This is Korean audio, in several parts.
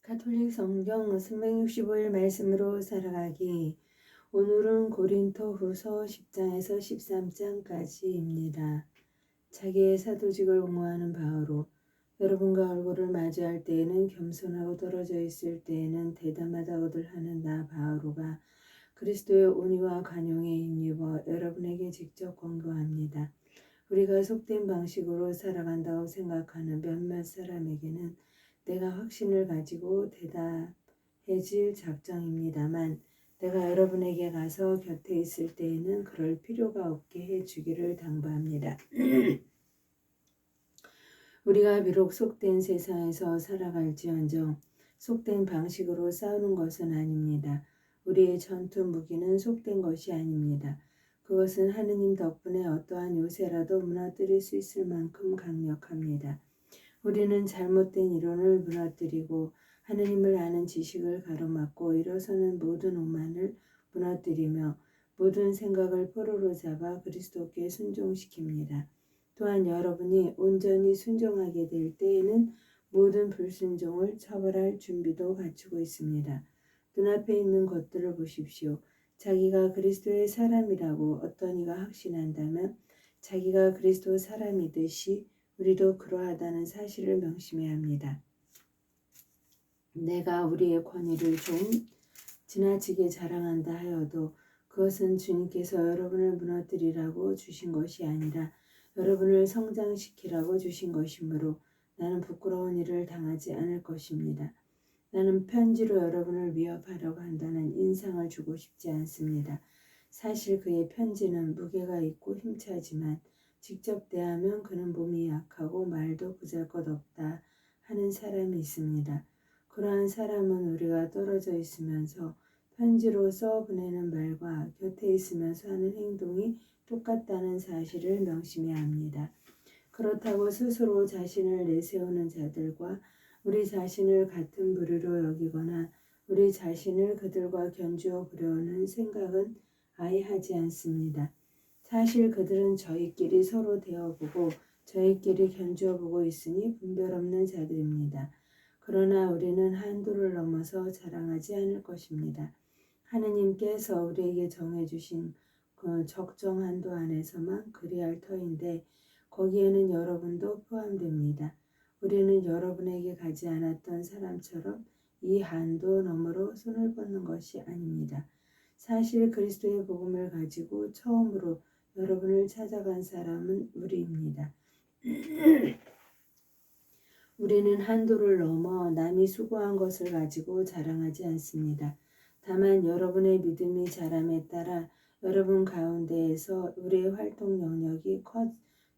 가톨릭 성경 365일 말씀으로 살아가기. 오늘은 고린토 후서 10장에서 13장까지입니다. 자기의 사도직을 옹호하는 바오로 여러분과 얼굴을 마주할 때에는 겸손하고 떨어져 있을 때에는 대담하다고들 하는 나 바오로가 그리스도의 온유와 관용에 힘입어 여러분에게 직접 권고합니다. 우리가 속된 방식으로 살아간다고 생각하는 몇몇 사람에게는 내가 확신을 가지고 대답해질 작정입니다만 내가 여러분에게 가서 곁에 있을 때에는 그럴 필요가 없게 해주기를 당부합니다. 우리가 비록 속된 세상에서 살아갈지언정 속된 방식으로 싸우는 것은 아닙니다. 우리의 전투 무기는 속된 것이 아닙니다. 그것은 하느님 덕분에 어떠한 요새라도 무너뜨릴 수 있을 만큼 강력합니다. 우리는 잘못된 이론을 무너뜨리고 하느님을 아는 지식을 가로막고 일어서는 모든 오만을 무너뜨리며 모든 생각을 포로로 잡아 그리스도께 순종시킵니다. 또한 여러분이 온전히 순종하게 될 때에는 모든 불순종을 처벌할 준비도 갖추고 있습니다. 눈앞에 있는 것들을 보십시오. 자기가 그리스도의 사람이라고 어떤 이가 확신한다면 자기가 그리스도 사람이듯이 우리도 그러하다는 사실을 명심해야 합니다. 내가 우리의 권위를 좀 지나치게 자랑한다 하여도 그것은 주님께서 여러분을 무너뜨리라고 주신 것이 아니라 여러분을 성장시키라고 주신 것이므로 나는 부끄러운 일을 당하지 않을 것입니다. 나는 편지로 여러분을 위협하려고 한다는 인상을 주고 싶지 않습니다. 사실 그의 편지는 무게가 있고 힘차지만 직접 대하면 그는 몸이 약하고 말도 보잘것없다 하는 사람이 있습니다. 그러한 사람은 우리가 떨어져 있으면서 편지로 써 보내는 말과 곁에 있으면서 하는 행동이 똑같다는 사실을 명심해야 합니다. 그렇다고 스스로 자신을 내세우는 자들과 우리 자신을 같은 부류로 여기거나 우리 자신을 그들과 견주어 보려는 생각은 아예 하지 않습니다. 사실 그들은 저희끼리 서로 대어보고 저희끼리 견주어보고 있으니 분별 없는 자들입니다. 그러나 우리는 한도를 넘어서 자랑하지 않을 것입니다. 하느님께서 우리에게 정해주신 그 적정 한도 안에서만 그리할 터인데 거기에는 여러분도 포함됩니다. 우리는 여러분에게 가지 않았던 사람처럼 이 한도 너머로 손을 뻗는 것이 아닙니다. 사실 그리스도의 복음을 가지고 처음으로 여러분을 찾아간 사람은 우리입니다. 우리는 한도를 넘어 남이 수고한 것을 가지고 자랑하지 않습니다. 다만 여러분의 믿음이 자람에 따라 여러분 가운데에서 우리의 활동 영역이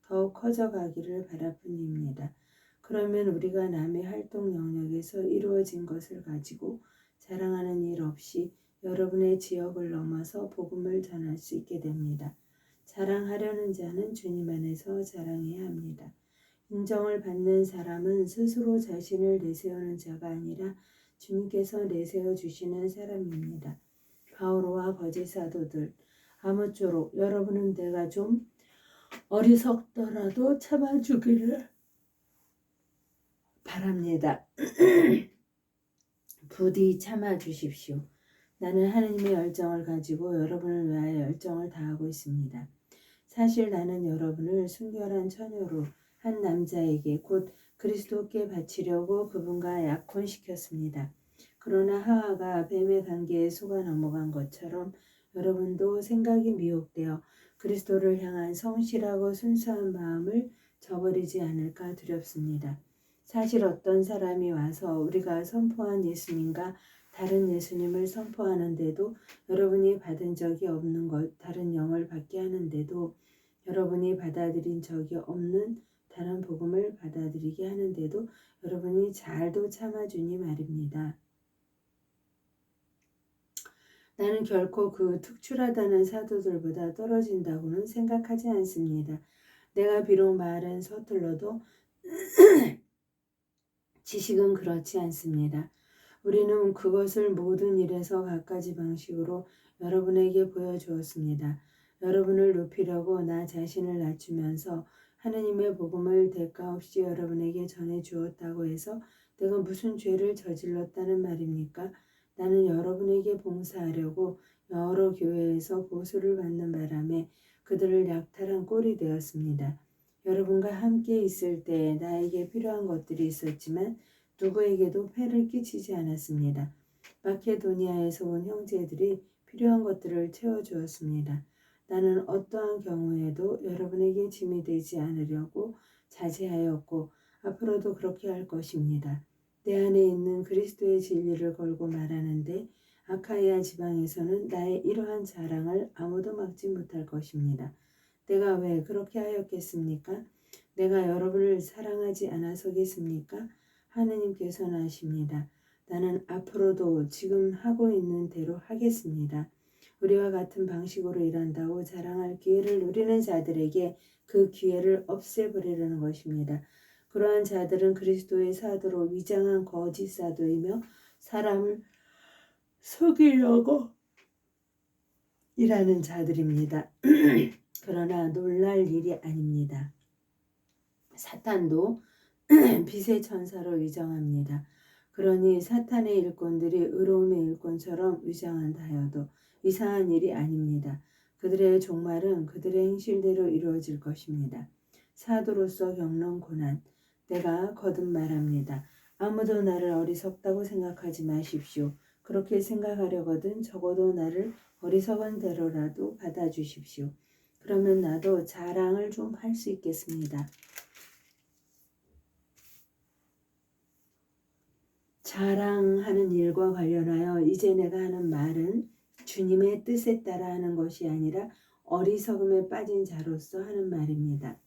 더 커져가기를 바랄 뿐입니다. 그러면 우리가 남의 활동 영역에서 이루어진 것을 가지고 자랑하는 일 없이 여러분의 지역을 넘어서 복음을 전할 수 있게 됩니다. 자랑하려는 자는 주님 안에서 자랑해야 합니다. 인정을 받는 사람은 스스로 자신을 내세우는 자가 아니라 주님께서 내세워 주시는 사람입니다. 바오로와 거짓 사도들, 아무쪼록 여러분은 내가 좀 어리석더라도 참아주기를 바랍니다. 부디 참아주십시오. 나는 하느님의 열정을 가지고 여러분을 위하여 열정을 다하고 있습니다. 사실 나는 여러분을 순결한 처녀로 한 남자에게 곧 그리스도께 바치려고 그분과 약혼시켰습니다. 그러나 하와가 뱀의 관계에 속아 넘어간 것처럼 여러분도 생각이 미혹되어 그리스도를 향한 성실하고 순수한 마음을 저버리지 않을까 두렵습니다. 사실 어떤 사람이 와서 우리가 선포한 예수님과 다른 예수님을 선포하는데도 여러분이 받은 적이 없는 것, 다른 영을 받게 하는데도 여러분이 받아들인 적이 없는 다른 복음을 받아들이게 하는데도 여러분이 잘도 참아주니 말입니다. 나는 결코 그 특출하다는 사도들보다 떨어진다고는 생각하지 않습니다. 내가 비록 말은 서툴러도 지식은 그렇지 않습니다. 우리는 그것을 모든 일에서 갖가지 방식으로 여러분에게 보여주었습니다. 여러분을 높이려고 나 자신을 낮추면서 하느님의 복음을 대가 없이 여러분에게 전해 주었다고 해서 내가 무슨 죄를 저질렀다는 말입니까? 나는 여러분에게 봉사하려고 여러 교회에서 보수를 받는 바람에 그들을 약탈한 꼴이 되었습니다. 여러분과 함께 있을 때 나에게 필요한 것들이 있었지만 누구에게도 폐를 끼치지 않았습니다. 마케도니아에서 온 형제들이 필요한 것들을 채워주었습니다. 나는 어떠한 경우에도 여러분에게 짐이 되지 않으려고 자제하였고 앞으로도 그렇게 할 것입니다. 내 안에 있는 그리스도의 진리를 걸고 말하는데 아카이아 지방에서는 나의 이러한 자랑을 아무도 막지 못할 것입니다. 내가 왜 그렇게 하였겠습니까? 내가 여러분을 사랑하지 않아서겠습니까? 하느님께서는 아십니다. 나는 앞으로도 지금 하고 있는 대로 하겠습니다. 우리와 같은 방식으로 일한다고 자랑할 기회를 누리는 자들에게 그 기회를 없애버리려는 것입니다. 그러한 자들은 그리스도의 사도로 위장한 거짓 사도이며 사람을 속이려고 일하는 자들입니다. 그러나 놀랄 일이 아닙니다. 사탄도 빛의 천사로 위장합니다. 그러니 사탄의 일꾼들이 의로움의 일꾼처럼 위장한다 하여도 이상한 일이 아닙니다. 그들의 종말은 그들의 행실대로 이루어질 것입니다. 사도로서 겪는 고난, 내가 거듭 말합니다. 아무도 나를 어리석다고 생각하지 마십시오. 그렇게 생각하려거든 적어도 나를 어리석은 대로라도 받아주십시오. 그러면 나도 자랑을 좀 할 수 있겠습니다. 자랑하는 일과 관련하여 이제 내가 하는 말은 주님의 뜻에 따라 하는 것이 아니라 어리석음에 빠진 자로서 하는 말입니다.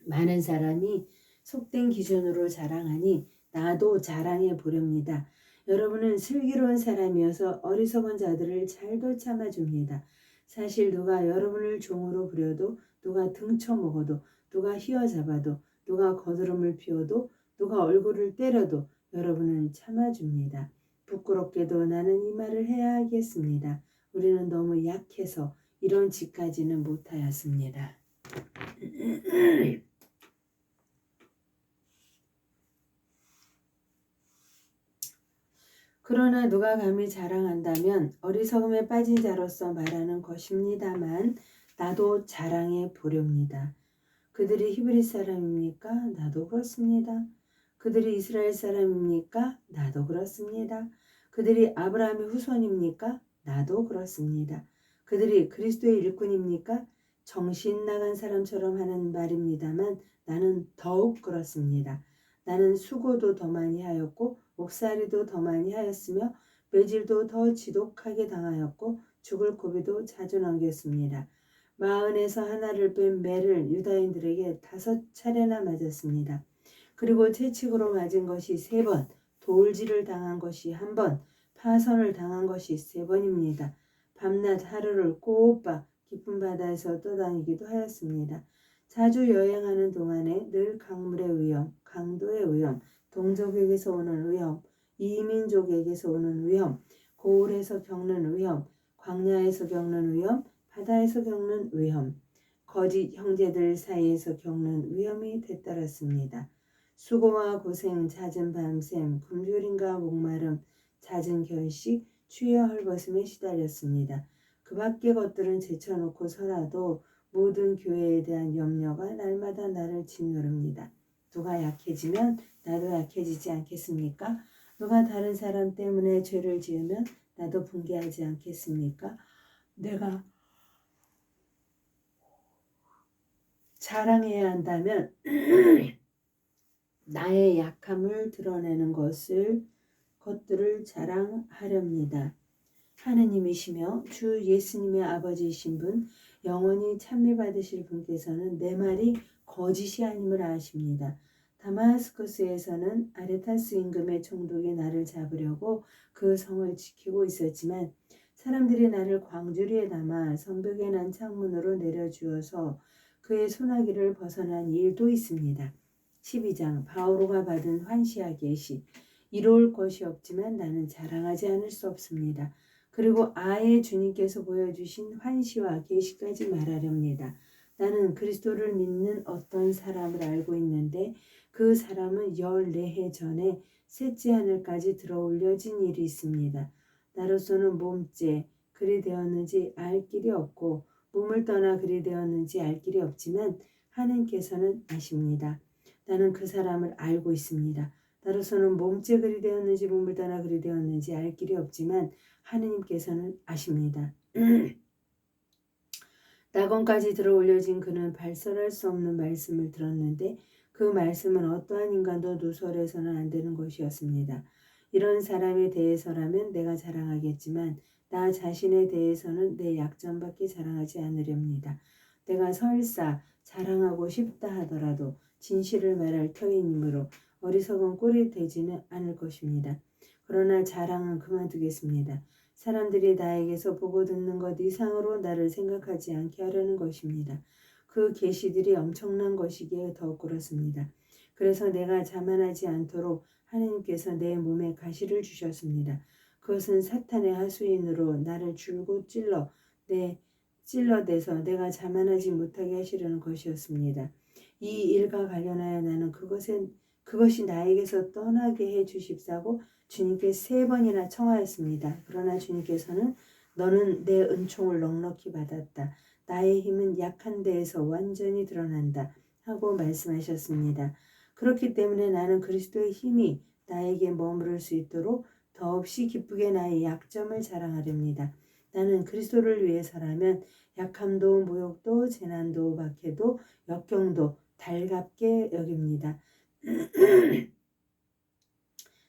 많은 사람이 속된 기준으로 자랑하니 나도 자랑해 보렵니다. 여러분은 슬기로운 사람이어서 어리석은 자들을 잘도 참아줍니다. 사실 누가 여러분을 종으로 부려도, 누가 등쳐먹어도, 누가 휘어잡아도, 누가 거드름을 피워도, 누가 얼굴을 때려도 여러분은 참아줍니다. 부끄럽게도 나는 이 말을 해야 하겠습니다. 우리는 너무 약해서 이런 짓까지는 못하였습니다. 그러나 누가 감히 자랑한다면 어리석음에 빠진 자로서 말하는 것입니다만 나도 자랑해 보렵니다. 그들이 히브리 사람입니까? 나도 그렇습니다. 그들이 이스라엘 사람입니까? 나도 그렇습니다. 그들이 아브라함의 후손입니까? 나도 그렇습니다. 그들이 그리스도의 일꾼입니까? 정신 나간 사람처럼 하는 말입니다만 나는 더욱 그렇습니다. 나는 수고도 더 많이 하였고 옥살이도 더 많이 하였으며 매질도 더 지독하게 당하였고 죽을 고비도 자주 넘겼습니다. 마흔에서 하나를 뺀 매를 유다인들에게 5차례나 맞았습니다. 그리고 채찍으로 맞은 것이 3번, 돌질을 당한 것이 1번, 파선을 당한 것이 3번입니다. 밤낮 하루를 꼬박 깊은 바다에서 떠다니기도 하였습니다. 자주 여행하는 동안에 늘 강물의 위험, 강도의 위험, 동족에게서 오는 위험, 이민족에게서 오는 위험, 고을에서 겪는 위험, 광야에서 겪는 위험, 바다에서 겪는 위험, 거짓 형제들 사이에서 겪는 위험이 되따랐습니다. 수고와 고생, 잦은 밤샘, 굶주림과 목마름, 잦은 결식, 추위와 헐벗음에 시달렸습니다. 그 밖의 것들은 제쳐놓고서라도 모든 교회에 대한 염려가 날마다 나를 짓누릅니다. 누가 약해지면 나도 약해지지 않겠습니까? 누가 다른 사람 때문에 죄를 지으면 나도 붕괴하지 않겠습니까? 내가 자랑해야 한다면 나의 약함을 드러내는 것들을 자랑하렵니다. 하느님이시며 주 예수님의 아버지이신 분, 영원히 찬미받으실 분께서는 내 말이 거짓이 아님을 아십니다. 다마스커스에서는 아레타스 임금의 총독이 나를 잡으려고 그 성을 지키고 있었지만 사람들이 나를 광주리에 담아 성벽에 난 창문으로 내려주어서 그의 소나기를 벗어난 일도 있습니다. 12장 바오로가 받은 환시와 계시. 이로울 것이 없지만 나는 자랑하지 않을 수 없습니다. 그리고 아예 주님께서 보여주신 환시와 계시까지 말하렵니다. 나는 그리스도를 믿는 어떤 사람을 알고 있는데 그 사람은 14해 전에 셋째 하늘까지 들어 올려진 일이 있습니다. 나로서는 몸째 그리 되었는지 알 길이 없고 몸을 떠나 그리 되었는지 알 길이 없지만 하나님께서는 아십니다. 나는 그 사람을 알고 있습니다. 나로서는 몸째 그리 되었는지 몸을 떠나 그리 되었는지 알 길이 없지만 하느님께서는 아십니다. 낙원까지 들어 올려진 그는 발설할 수 없는 말씀을 들었는데 그 말씀은 어떠한 인간도 누설해서는 안 되는 것이었습니다. 이런 사람에 대해서라면 내가 자랑하겠지만 나 자신에 대해서는 내 약점밖에 자랑하지 않으렵니다. 내가 설사 자랑하고 싶다 하더라도 진실을 말할 터이므로 어리석은 꼴이 되지는 않을 것입니다. 그러나 자랑은 그만두겠습니다. 사람들이 나에게서 보고 듣는 것 이상으로 나를 생각하지 않게 하려는 것입니다. 그 계시들이 엄청난 것이기에 더욱 그렇습니다. 그래서 내가 자만하지 않도록 하나님께서 내 몸에 가시를 주셨습니다. 그것은 사탄의 하수인으로 나를 줄곧 찔러대서 내가 자만하지 못하게 하시려는 것이었습니다. 이 일과 관련하여 나는 그것이 나에게서 떠나게 해 주십사고 주님께 3번이나 청하였습니다. 그러나 주님께서는 너는 내 은총을 넉넉히 받았다. 나의 힘은 약한 데에서 완전히 드러난다. 하고 말씀하셨습니다. 그렇기 때문에 나는 그리스도의 힘이 나에게 머무를 수 있도록 더없이 기쁘게 나의 약점을 자랑하렵니다. 나는 그리스도를 위해서라면 약함도 모욕도 재난도 박해도 역경도 달갑게 여깁니다.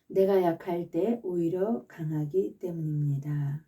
내가 약할 때 오히려 강하기 때문입니다.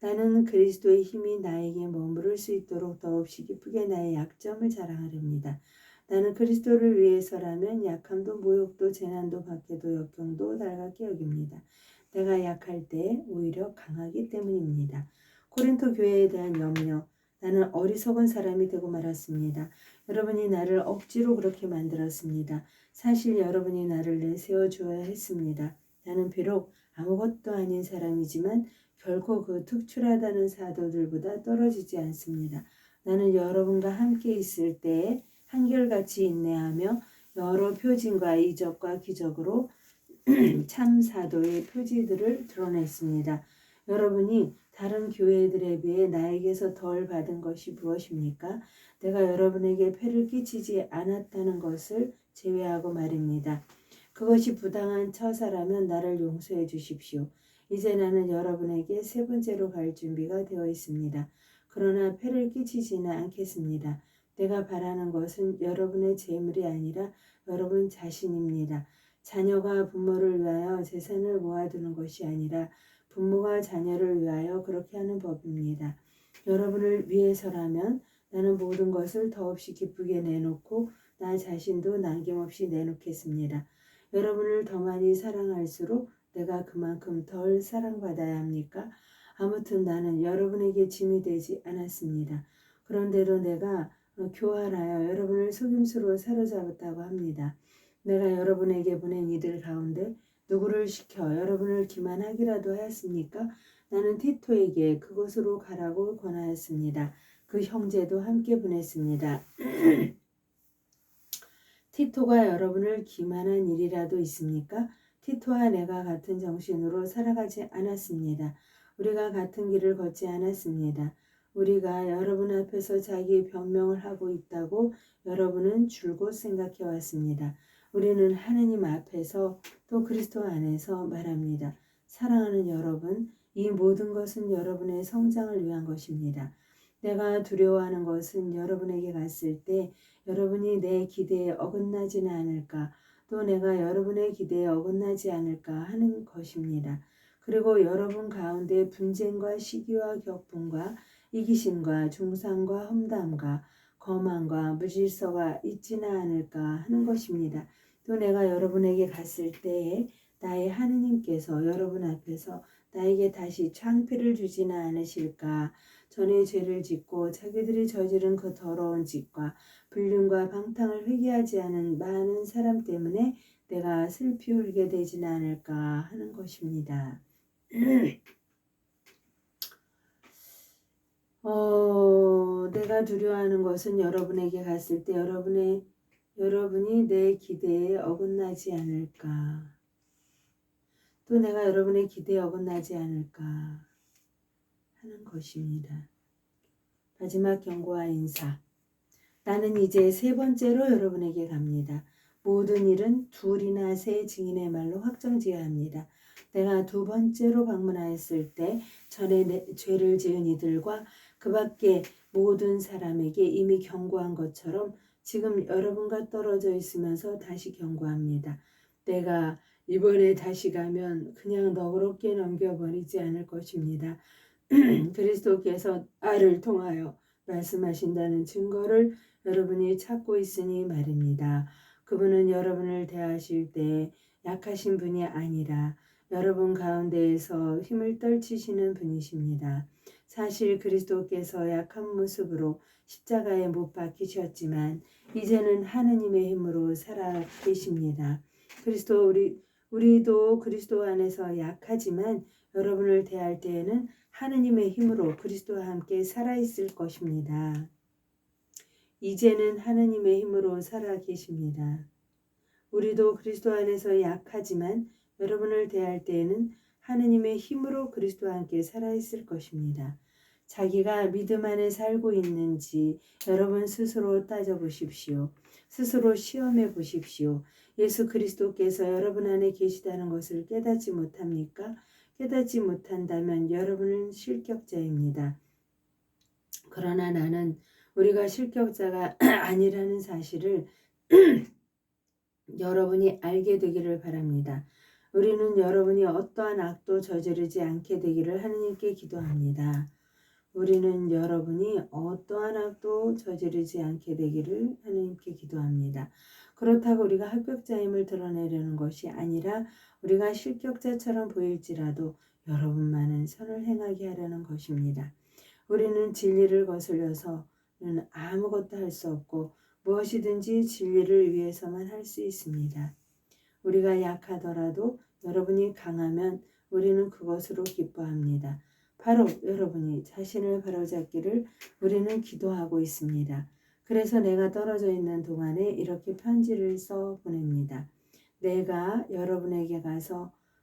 나는 그리스도의 힘이 나에게 머무를 수 있도록 더없이 기쁘게 나의 약점을 자랑하렵니다. 나는 그리스도를 위해서라면 약함도 모욕도 재난도 박해도 역경도 달갑게 여깁니다. 내가 약할 때 오히려 강하기 때문입니다. 고린토 교회에 대한 염려. 나는 어리석은 사람이 되고 말았습니다. 여러분이 나를 억지로 그렇게 만들었습니다. 사실 여러분이 나를 내세워 주어야 했습니다. 나는 비록 아무것도 아닌 사람이지만 결코 그 특출하다는 사도들보다 떨어지지 않습니다. 나는 여러분과 함께 있을 때에 한결같이 인내하며 여러 표징과 이적과 기적으로 참 사도의 표지들을 드러냈습니다. 여러분이 다른 교회들에 비해 나에게서 덜 받은 것이 무엇입니까? 내가 여러분에게 폐를 끼치지 않았다는 것을 제외하고 말입니다. 그것이 부당한 처사라면 나를 용서해 주십시오. 이제 나는 여러분에게 3번째로 갈 준비가 되어 있습니다. 그러나 폐를 끼치지는 않겠습니다. 내가 바라는 것은 여러분의 재물이 아니라 여러분 자신입니다. 자녀가 부모를 위하여 재산을 모아두는 것이 아니라 부모가 자녀를 위하여 그렇게 하는 법입니다. 여러분을 위해서라면 나는 모든 것을 더없이 기쁘게 내놓고 나 자신도 남김없이 내놓겠습니다. 여러분을 더 많이 사랑할수록 내가 그만큼 덜 사랑받아야 합니까? 아무튼 나는 여러분에게 짐이 되지 않았습니다. 그런데도 내가 교활하여 여러분을 속임수로 사로잡았다고 합니다. 내가 여러분에게 보낸 이들 가운데 누구를 시켜 여러분을 기만하기라도 하였습니까? 나는 티토에게 그곳으로 가라고 권하였습니다. 그 형제도 함께 보냈습니다. 티토가 여러분을 기만한 일이라도 있습니까? 티토와 내가 같은 정신으로 살아가지 않았습니다. 우리가 같은 길을 걷지 않았습니다. 우리가 여러분 앞에서 자기 변명을 하고 있다고 여러분은 줄곧 생각해 왔습니다. 우리는 하느님 앞에서 또 그리스도 안에서 말합니다. 사랑하는 여러분, 이 모든 것은 여러분의 성장을 위한 것입니다. 내가 두려워하는 것은 여러분에게 갔을 때 여러분이 내 기대에 어긋나지는 않을까, 또 내가 여러분의 기대에 어긋나지 않을까 하는 것입니다. 그리고 여러분 가운데 분쟁과 시기와 격분과 이기심과 중상과 험담과 거만과 무질서가 있지는 않을까 하는 것입니다. 또 내가 여러분에게 갔을 때에 나의 하느님께서 여러분 앞에서 나에게 다시 창피를 주지는 않으실까. 전에 죄를 짓고 자기들이 저지른 그 더러운 짓과 불륜과 방탕을 회개하지 않은 많은 사람 때문에 내가 슬피 울게 되지는 않을까 하는 것입니다. 내가 두려워하는 것은 여러분에게 갔을 때 여러분이 내 기대에 어긋나지 않을까. 또 내가 여러분의 기대에 어긋나지 않을까 하는 것입니다. 마지막 경고와 인사. 나는 이제 세 번째로 여러분에게 갑니다. 모든 일은 둘이나 세 증인의 말로 확정지어야 합니다. 내가 두 번째로 방문하였을 때 전에 죄를 지은 이들과 그 밖에 모든 사람에게 이미 경고한 것처럼 지금 여러분과 떨어져 있으면서 다시 경고합니다. 내가 이번에 다시 가면 그냥 너그럽게 넘겨버리지 않을 것입니다. 그리스도께서 나를 통하여 말씀하신다는 증거를 여러분이 찾고 있으니 말입니다. 그분은 여러분을 대하실 때 약하신 분이 아니라 여러분 가운데에서 힘을 떨치시는 분이십니다. 사실 그리스도께서 약한 모습으로 십자가에 못 박히셨지만 이제는 하느님의 힘으로 살아 계십니다. 우리도 그리스도 안에서 약하지만 여러분을 대할 때에는 하느님의 힘으로 그리스도와 함께 살아있을 것입니다. 이제는 하느님의 힘으로 살아 계십니다. 우리도 그리스도 안에서 약하지만 여러분을 대할 때에는 하느님의 힘으로 그리스도와 함께 살아있을 것입니다. 자기가 믿음 안에 살고 있는지 여러분 스스로 따져보십시오. 스스로 시험해 보십시오. 예수 그리스도께서 여러분 안에 계시다는 것을 깨닫지 못합니까? 깨닫지 못한다면 여러분은 실격자입니다. 그러나 나는 우리가 실격자가 아니라는 사실을 여러분이 알게 되기를 바랍니다. 우리는 여러분이 어떠한 악도 저지르지 않게 되기를 하느님께 기도합니다. 우리는 여러분이 어떠한 악도 저지르지 않게 되기를 하느님께 기도합니다. 그렇다고 우리가 합격자임을 드러내려는 것이 아니라 우리가 실격자처럼 보일지라도 여러분만은 선을 행하게 하려는 것입니다. 우리는 진리를 거슬려서는 아무것도 할 수 없고 무엇이든지 진리를 위해서만 할 수 있습니다. 우리가 약하더라도 여러분이 강하면 우리는 그것으로 기뻐합니다. 바로 여러분이 자신을 바로잡기를 우리는 기도하고 있습니다. 그래서 내가 떨어져 있는 동안에 이렇게 편지를 써 보냅니다. 내가 여러분에게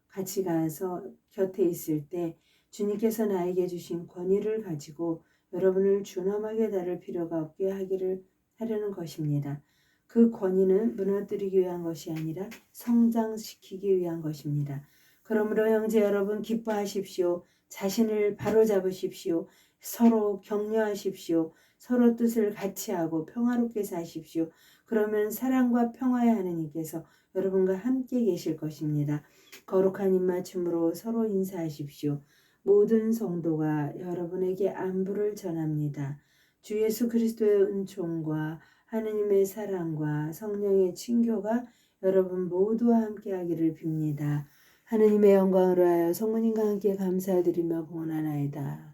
같이 가서 곁에 있을 때 주님께서 나에게 주신 권위를 가지고 여러분을 준엄하게 다룰 필요가 없게 하려는 것입니다. 그 권위는 무너뜨리기 위한 것이 아니라 성장시키기 위한 것입니다. 그러므로 형제 여러분 기뻐하십시오. 자신을 바로잡으십시오. 서로 격려하십시오. 서로 뜻을 같이 하고 평화롭게 사십시오. 그러면 사랑과 평화의 하느님께서 여러분과 함께 계실 것입니다. 거룩한 입맞춤으로 서로 인사하십시오. 모든 성도가 여러분에게 안부를 전합니다. 주 예수 그리스도의 은총과 하느님의 사랑과 성령의 친교가 여러분 모두와 함께 하기를 빕니다. 하느님의 영광을 하여 성모님과 함께 감사드리며 공헌하나이다.